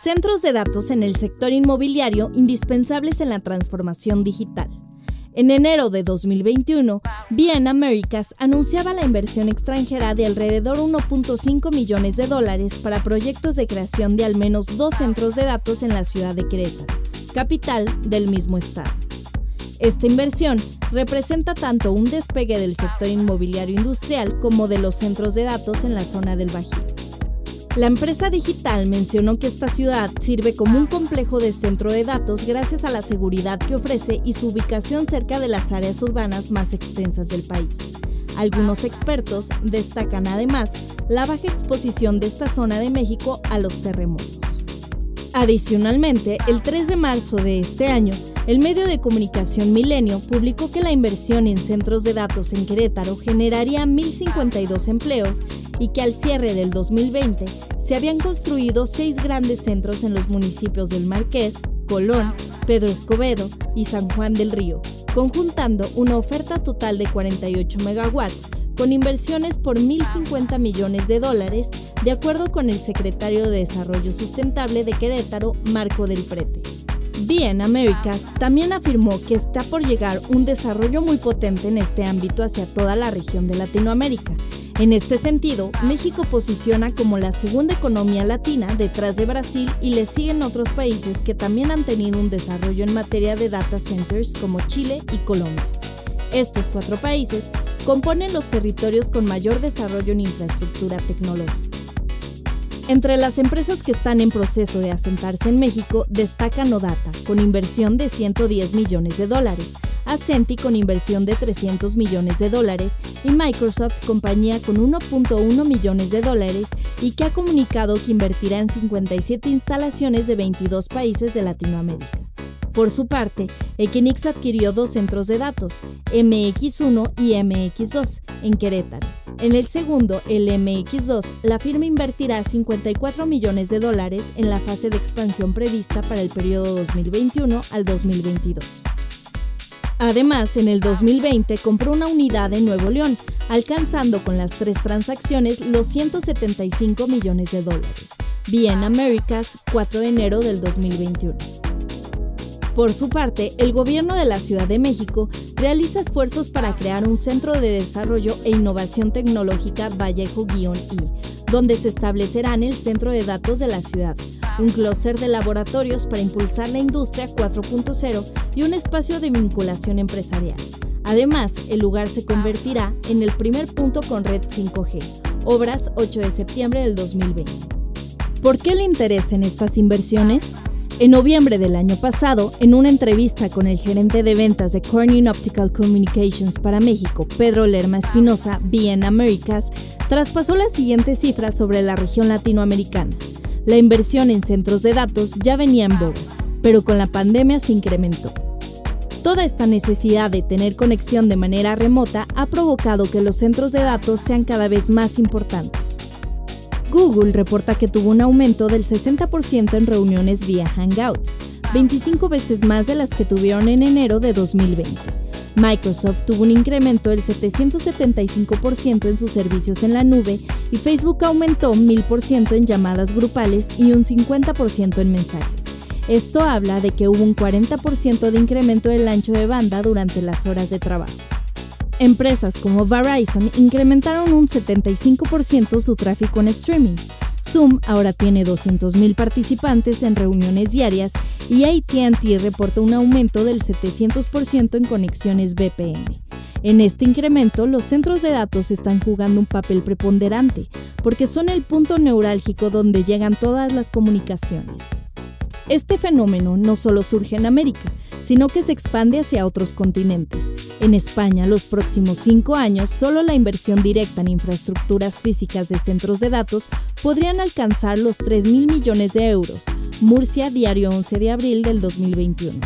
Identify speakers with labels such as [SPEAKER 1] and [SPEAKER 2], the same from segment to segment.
[SPEAKER 1] Centros de datos en el sector inmobiliario indispensables en la transformación digital. En enero de 2021, BN Americas anunciaba la inversión extranjera de alrededor de $1.5 millones para proyectos de creación de al menos 2 centros de datos en la ciudad de Querétaro, capital del mismo estado. Esta inversión representa tanto un despegue del sector inmobiliario industrial como de los centros de datos en la zona del Bajío. La empresa digital mencionó que esta ciudad sirve como un complejo de centro de datos gracias a la seguridad que ofrece y su ubicación cerca de las áreas urbanas más extensas del país. Algunos expertos destacan además la baja exposición de esta zona de México a los terremotos. Adicionalmente, el 3 de marzo de este año, el medio de comunicación Milenio publicó que la inversión en centros de datos en Querétaro generaría 1,052 empleos y que al cierre del 2020 se habían construido 6 grandes centros en los municipios del Marqués, Colón, Pedro Escobedo y San Juan del Río, conjuntando una oferta total de 48 megawatts con inversiones por $1,050 millones, de acuerdo con el secretario de Desarrollo Sustentable de Querétaro, Marco del Prete. BN Americas también afirmó que está por llegar un desarrollo muy potente en este ámbito hacia toda la región de Latinoamérica. En este sentido, México posiciona como la segunda economía latina detrás de Brasil y le siguen otros países que también han tenido un desarrollo en materia de data centers como Chile y Colombia. Estos 4 países componen los territorios con mayor desarrollo en infraestructura tecnológica. Entre las empresas que están en proceso de asentarse en México destaca Nodata, con inversión de $110 millones, Ascenti con inversión de $300 millones y Microsoft, compañía con $1.1 millones y que ha comunicado que invertirá en 57 instalaciones de 22 países de Latinoamérica. Por su parte, Equinix adquirió 2 centros de datos, MX1 y MX2, en Querétaro. En el segundo, el MX2, la firma invertirá $54 millones en la fase de expansión prevista para el periodo 2021 al 2022. Además, en el 2020 compró una unidad en Nuevo León, alcanzando con las 3 transacciones los $175 millones. BN Americas, 4 de enero del 2021. Por su parte, el gobierno de la Ciudad de México realiza esfuerzos para crear un centro de desarrollo e innovación tecnológica Vallejo-I, donde se establecerán el centro de datos de la ciudad, un clúster de laboratorios para impulsar la industria 4.0 y un espacio de vinculación empresarial. Además, el lugar se convertirá en el primer punto con red 5G, obras 8 de septiembre del 2020. ¿Por qué el interés en estas inversiones? En noviembre del año pasado, en una entrevista con el gerente de ventas de Corning Optical Communications para México, Pedro Lerma Espinosa, BN Americas, traspasó las siguientes cifras sobre la región latinoamericana. La inversión en centros de datos ya venía en boga, pero con la pandemia se incrementó. Toda esta necesidad de tener conexión de manera remota ha provocado que los centros de datos sean cada vez más importantes. Google reporta que tuvo un aumento del 60% en reuniones vía Hangouts, 25 veces más de las que tuvieron en enero de 2020. Microsoft tuvo un incremento del 775% en sus servicios en la nube y Facebook aumentó 1,000% en llamadas grupales y un 50% en mensajes. Esto habla de que hubo un 40% de incremento del ancho de banda durante las horas de trabajo. Empresas como Verizon incrementaron un 75% su tráfico en streaming. Zoom ahora tiene 200,000 participantes en reuniones diarias y AT&T reporta un aumento del 700% en conexiones VPN. En este incremento, los centros de datos están jugando un papel preponderante porque son el punto neurálgico donde llegan todas las comunicaciones. Este fenómeno no solo surge en América, sino que se expande hacia otros continentes. En España, los próximos 5 años, solo la inversión directa en infraestructuras físicas de centros de datos podrían alcanzar los 3,000 millones de euros. Murcia, diario 11 de abril del 2021.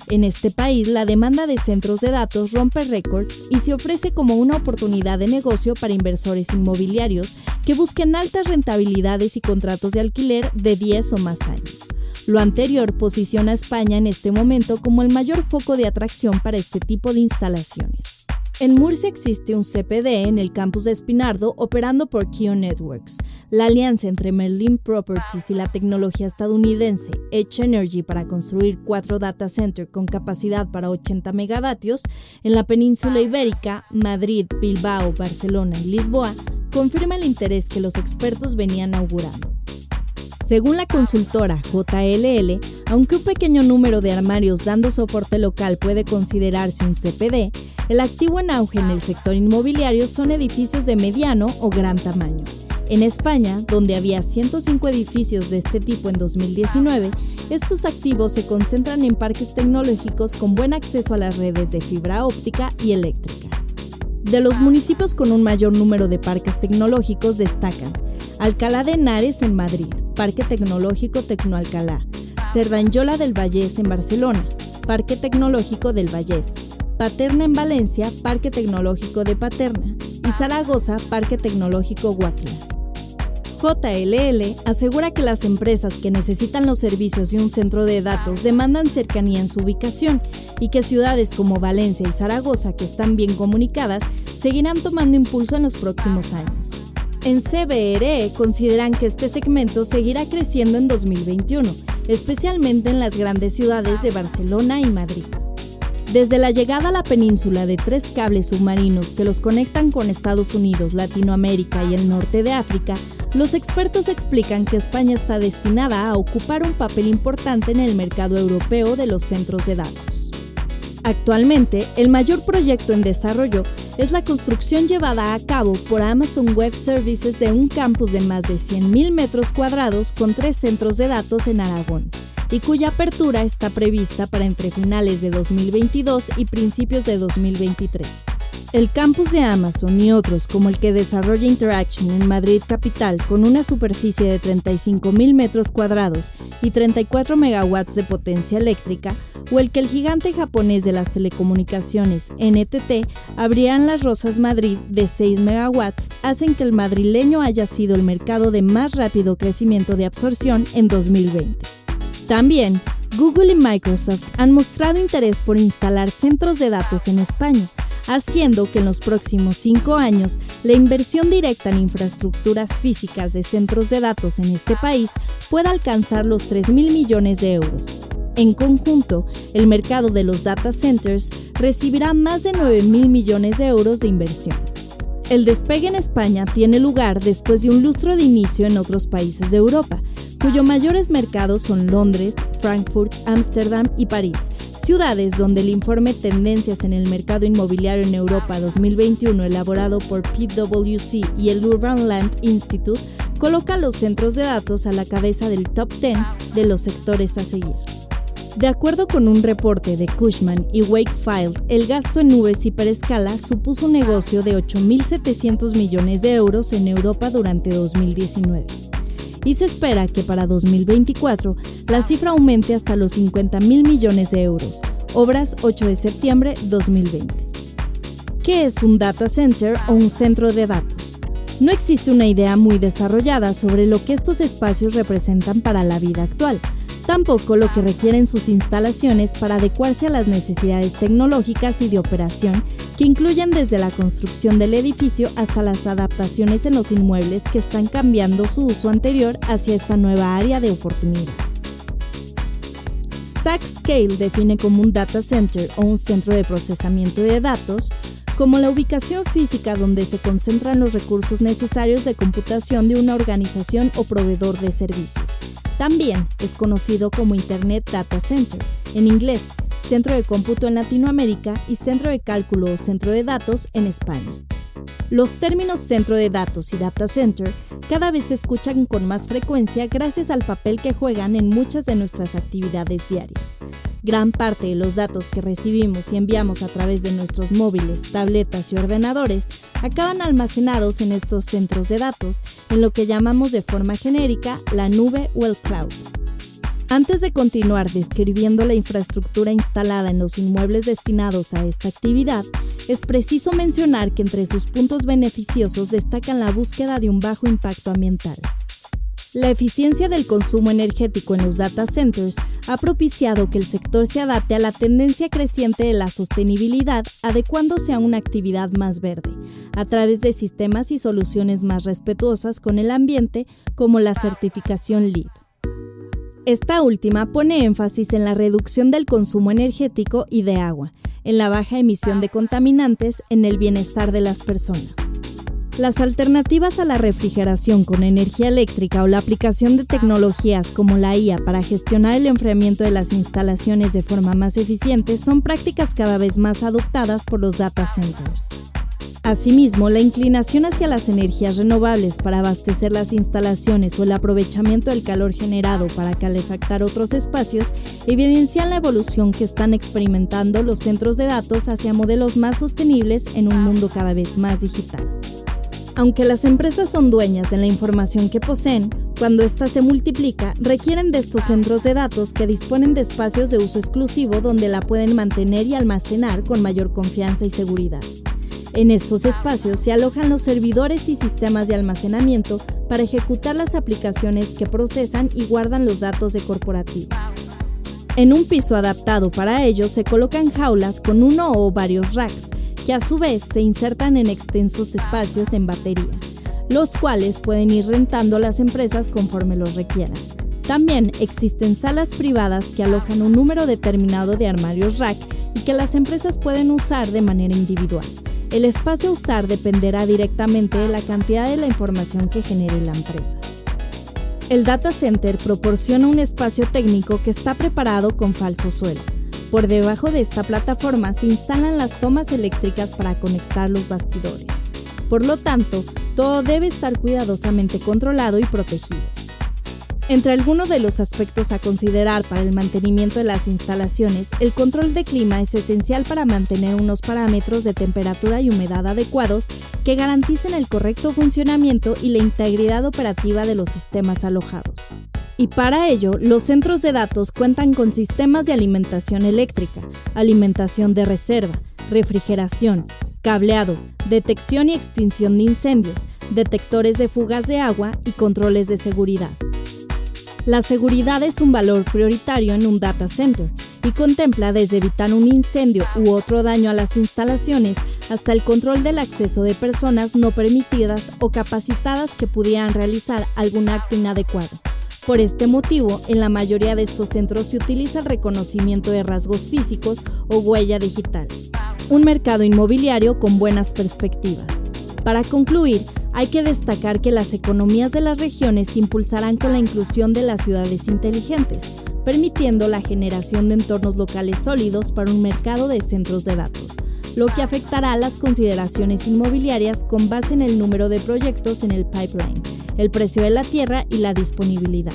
[SPEAKER 1] En este país, la demanda de centros de datos rompe récords y se ofrece como una oportunidad de negocio para inversores inmobiliarios que busquen altas rentabilidades y contratos de alquiler de 10 o más años. Lo anterior posiciona a España en este momento como el mayor foco de atracción para este tipo de instalaciones. En Murcia existe un CPD en el campus de Espinardo operando por Kio Networks, la alianza entre Merlin Properties y la tecnología estadounidense Edge Energy para construir 4 data centers con capacidad para 80 megavatios en la península ibérica, Madrid, Bilbao, Barcelona y Lisboa, confirma el interés que los expertos venían augurando. Según la consultora JLL, aunque un pequeño número de armarios dando soporte local puede considerarse un CPD, el activo en auge en el sector inmobiliario son edificios de mediano o gran tamaño. En España, donde había 105 edificios de este tipo en 2019, estos activos se concentran en parques tecnológicos con buen acceso a las redes de fibra óptica y eléctrica. De los municipios con un mayor número de parques tecnológicos destacan Alcalá de Henares en Madrid, Parque Tecnológico Tecnoalcalá, Cerdanyola del Vallès en Barcelona, Parque Tecnológico del Vallès, Paterna en Valencia, Parque Tecnológico de Paterna y Zaragoza, Parque Tecnológico Guacla. JLL asegura que las empresas que necesitan los servicios de un centro de datos demandan cercanía en su ubicación y que ciudades como Valencia y Zaragoza, que están bien comunicadas, seguirán tomando impulso en los próximos años. En CBRE consideran que este segmento seguirá creciendo en 2021, especialmente en las grandes ciudades de Barcelona y Madrid. Desde la llegada a la península de 3 cables submarinos que los conectan con Estados Unidos, Latinoamérica y el norte de África, los expertos explican que España está destinada a ocupar un papel importante en el mercado europeo de los centros de datos. Actualmente, el mayor proyecto en desarrollo es la construcción llevada a cabo por Amazon Web Services de un campus de más de 100.000 metros cuadrados con 3 centros de datos en Aragón, y cuya apertura está prevista para entre finales de 2022 y principios de 2023. El campus de Amazon y otros como el que desarrolla Interaction en Madrid capital con una superficie de 35.000 metros cuadrados y 34 megawatts de potencia eléctrica, o el que el gigante japonés de las telecomunicaciones NTT abrirá en Las Rozas, Madrid, de 6 megawatts, hacen que el madrileño haya sido el mercado de más rápido crecimiento de absorción en 2020. También, Google y Microsoft han mostrado interés por instalar centros de datos en España, haciendo que en los próximos 5 años la inversión directa en infraestructuras físicas de centros de datos en este país pueda alcanzar los 3.000 millones de euros. En conjunto, el mercado de los data centers recibirá más de 9.000 millones de euros de inversión. El despegue en España tiene lugar después de un lustro de inicio en otros países de Europa, cuyos mayores mercados son Londres, Frankfurt, Ámsterdam y París, ciudades donde el informe Tendencias en el Mercado Inmobiliario en Europa 2021 elaborado por PwC y el Urban Land Institute coloca los centros de datos a la cabeza del top 10 de los sectores a seguir. De acuerdo con un reporte de Cushman y Wakefield, el gasto en nubes hiperescala supuso un negocio de 8.700 millones de euros en Europa durante 2019. Y se espera que para 2024 la cifra aumente hasta los 50.000 millones de euros. Obras 8 de septiembre 2020. ¿Qué es un data center o un centro de datos? No existe una idea muy desarrollada sobre lo que estos espacios representan para la vida actual. Tampoco lo que requieren sus instalaciones para adecuarse a las necesidades tecnológicas y de operación que incluyen desde la construcción del edificio hasta las adaptaciones en los inmuebles que están cambiando su uso anterior hacia esta nueva área de oportunidad. StackScale define como un data center o un centro de procesamiento de datos como la ubicación física donde se concentran los recursos necesarios de computación de una organización o proveedor de servicios. También es conocido como Internet Data Center, en inglés, centro de cómputo en Latinoamérica y centro de cálculo o centro de datos en España. Los términos centro de datos y data center cada vez se escuchan con más frecuencia gracias al papel que juegan en muchas de nuestras actividades diarias. Gran parte de los datos que recibimos y enviamos a través de nuestros móviles, tabletas y ordenadores acaban almacenados en estos centros de datos, en lo que llamamos de forma genérica la nube o el cloud. Antes de continuar describiendo la infraestructura instalada en los inmuebles destinados a esta actividad, es preciso mencionar que entre sus puntos beneficiosos destacan la búsqueda de un bajo impacto ambiental. La eficiencia del consumo energético en los data centers ha propiciado que el sector se adapte a la tendencia creciente de la sostenibilidad, adecuándose a una actividad más verde, a través de sistemas y soluciones más respetuosas con el ambiente, como la certificación LEED. Esta última pone énfasis en la reducción del consumo energético y de agua, en la baja emisión de contaminantes, en el bienestar de las personas. Las alternativas a la refrigeración con energía eléctrica o la aplicación de tecnologías como la IA para gestionar el enfriamiento de las instalaciones de forma más eficiente son prácticas cada vez más adoptadas por los data centers. Asimismo, la inclinación hacia las energías renovables para abastecer las instalaciones o el aprovechamiento del calor generado para calefactar otros espacios evidencian la evolución que están experimentando los centros de datos hacia modelos más sostenibles en un mundo cada vez más digital. Aunque las empresas son dueñas de la información que poseen, cuando ésta se multiplica, requieren de estos centros de datos que disponen de espacios de uso exclusivo donde la pueden mantener y almacenar con mayor confianza y seguridad. En estos espacios se alojan los servidores y sistemas de almacenamiento para ejecutar las aplicaciones que procesan y guardan los datos de corporativos. En un piso adaptado para ello se colocan jaulas con uno o varios racks, que a su vez se insertan en extensos espacios en batería, los cuales pueden ir rentando las empresas conforme los requieran. También existen salas privadas que alojan un número determinado de armarios rack y que las empresas pueden usar de manera individual. El espacio a usar dependerá directamente de la cantidad de la información que genere la empresa. El data center proporciona un espacio técnico que está preparado con falso suelo. Por debajo de esta plataforma se instalan las tomas eléctricas para conectar los bastidores. Por lo tanto, todo debe estar cuidadosamente controlado y protegido. Entre algunos de los aspectos a considerar para el mantenimiento de las instalaciones, el control de clima es esencial para mantener unos parámetros de temperatura y humedad adecuados que garanticen el correcto funcionamiento y la integridad operativa de los sistemas alojados. Y para ello, los centros de datos cuentan con sistemas de alimentación eléctrica, alimentación de reserva, refrigeración, cableado, detección y extinción de incendios, detectores de fugas de agua y controles de seguridad. La seguridad es un valor prioritario en un data center y contempla desde evitar un incendio u otro daño a las instalaciones hasta el control del acceso de personas no permitidas o capacitadas que pudieran realizar algún acto inadecuado. Por este motivo, en la mayoría de estos centros se utiliza el reconocimiento de rasgos físicos o huella digital. Un mercado inmobiliario con buenas perspectivas. Para concluir, hay que destacar que las economías de las regiones se impulsarán con la inclusión de las ciudades inteligentes, permitiendo la generación de entornos locales sólidos para un mercado de centros de datos, lo que afectará las consideraciones inmobiliarias con base en el número de proyectos en el pipeline, el precio de la tierra y la disponibilidad.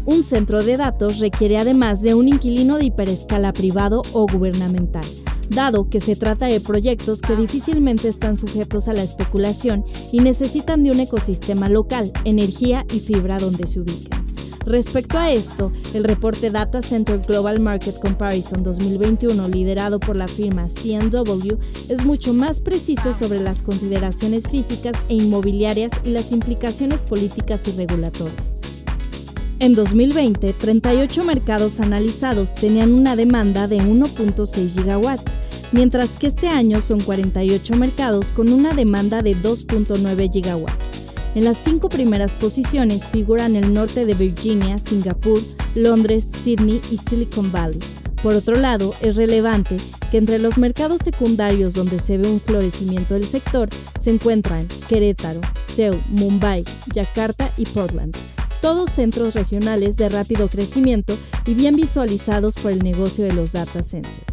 [SPEAKER 1] Un centro de datos requiere además de un inquilino de hiperescala privado o gubernamental, dado que se trata de proyectos que difícilmente están sujetos a la especulación y necesitan de un ecosistema local, energía y fibra donde se ubiquen. Respecto a esto, el reporte Data Center Global Market Comparison 2021, liderado por la firma CNW, es mucho más preciso sobre las consideraciones físicas e inmobiliarias y las implicaciones políticas y regulatorias. En 2020, 38 mercados analizados tenían una demanda de 1.6 gigawatts, mientras que este año son 48 mercados con una demanda de 2.9 gigawatts. En las 5 primeras posiciones figuran el norte de Virginia, Singapur, Londres, Sydney y Silicon Valley. Por otro lado, es relevante que entre los mercados secundarios donde se ve un florecimiento del sector se encuentran Querétaro, Seúl, Mumbai, Yakarta y Portland. Todos centros regionales de rápido crecimiento y bien visualizados por el negocio de los data centers.